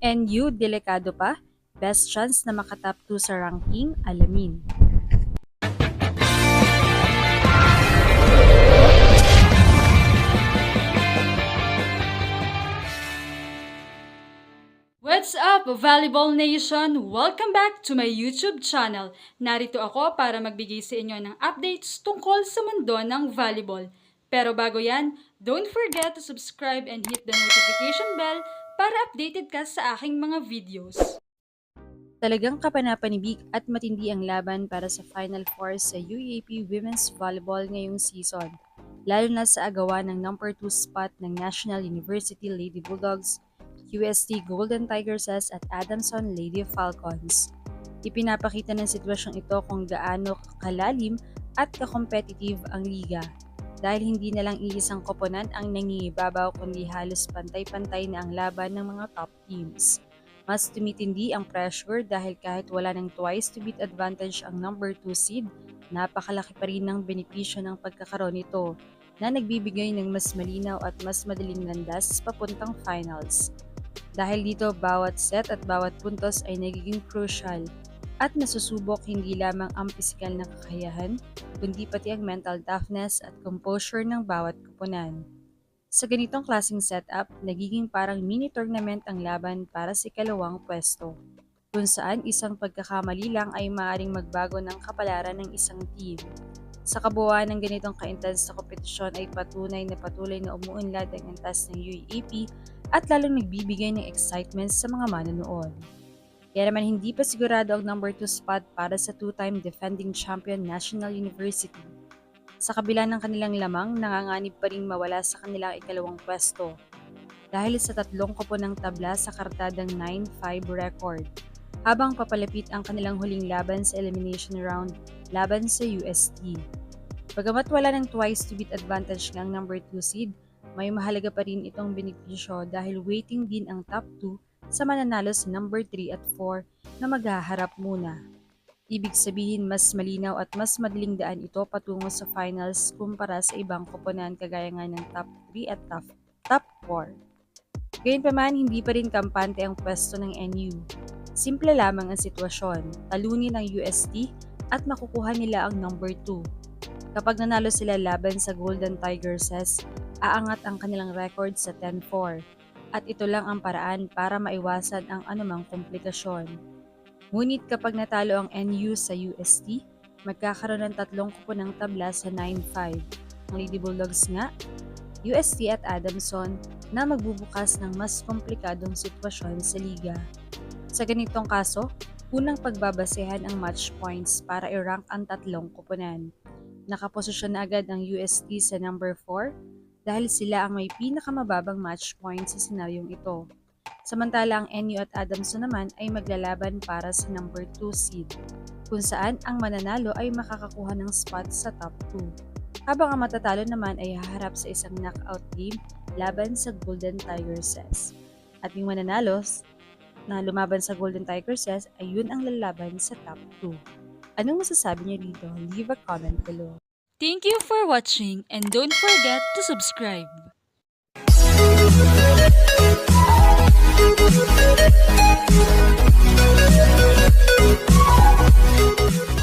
NU delikado pa? Best chance na makatop 2 sa ranking? Alamin. What's up, Volleyball Nation? Welcome back to my YouTube channel. Narito ako para magbigay sa inyo ng updates tungkol sa mundo ng volleyball. Pero bago yan, don't forget to subscribe and hit the notification bell para updated ka sa aking mga videos. Talagang kapanapanibik at matindi ang laban para sa Final Four sa UAAP Women's Volleyball ngayong season, lalo na sa agawa ng number 2 spot ng National University Lady Bulldogs, UST Golden Tigresses at Adamson Lady Falcons. Ipinapakita ng sitwasyong ito kung gaano kalalim at ka-competitive ang liga dahil hindi na lang iisang koponan ang nangingibabaw kundi halos pantay-pantay na ang laban ng mga top teams. Mas tumitindi ang pressure dahil kahit wala ng twice to beat advantage ang number 2 seed, napakalaki pa rin ng benepisyo ng pagkakaroon nito na nagbibigay ng mas malinaw at mas madaling landas papuntang finals. Dahil dito, bawat set at bawat puntos ay nagiging crucial at nasusubok hindi lamang ang pisikal na kakayahan, kundi pati ang mental toughness at composure ng bawat koponan. Sa ganitong klaseng setup, nagiging parang mini tournament ang laban para sa ikalawang pwesto, kung saan isang pagkakamali lang ay maaaring magbago ng kapalaran ng isang team. Sa kabuuan ng ganitong ka-intense na kompetisyon ay patunay na patuloy na umuunlad ang antas ng UAAP at lalong nagbibigay ng excitement sa mga manonood. Kaya naman hindi pa sigurado ang number 2 spot para sa two-time defending champion National University. Sa kabila ng kanilang lamang, nanganganib pa rin mawala sa kanilang ikalawang pwesto dahil sa tatlong koponang tabla sa kartadang 9-5 record, habang papalapit ang kanilang huling laban sa elimination round laban sa UST. Bagamat wala ng twice to beat advantage ng number 2 seed, may mahalaga pa rin itong benepisyo dahil waiting din ang top 2 sa mananalo sa number 3 at 4 na maghaharap muna. Ibig sabihin mas malinaw at mas madaling daan ito patungo sa finals kumpara sa ibang koponan kagaya nga ng top 3 at top 4. Gayunpaman, hindi pa rin kampante ang pwesto ng NU. Simple lamang ang sitwasyon, talunin ang UST at makukuha nila ang number 2. Kapag nanalo sila laban sa Golden Tigresses, aangat ang kanilang record sa 10-4 at ito lang ang paraan para maiwasan ang anumang komplikasyon. Ngunit kapag natalo ang NU sa UST, magkakaroon ng tatlong kuponang tabla sa 9-5. Ang Lady Bulldogs nga, UST at Adamson na magbubukas ng mas komplikadong sitwasyon sa liga. Sa ganitong kaso, unang pagbabasehan ang match points para i-rank ang tatlong koponan. Nakaposisyon na agad ang UST sa number 4 dahil sila ang may pinakamababang match points sa senaryong ito. Samantala ang NU at Adamson naman ay maglalaban para sa number 2 seed, kung saan ang mananalo ay makakakuha ng spot sa top 2. Habang ang matatalo naman ay haharap sa isang knockout game laban sa Golden Tigresses. At yung mananalo na lumaban sa Golden Tigresses ay yun ang lalaban sa top 2. Anong masasabi niyo dito? Leave a comment below. Thank you for watching and don't forget to subscribe. Thank you.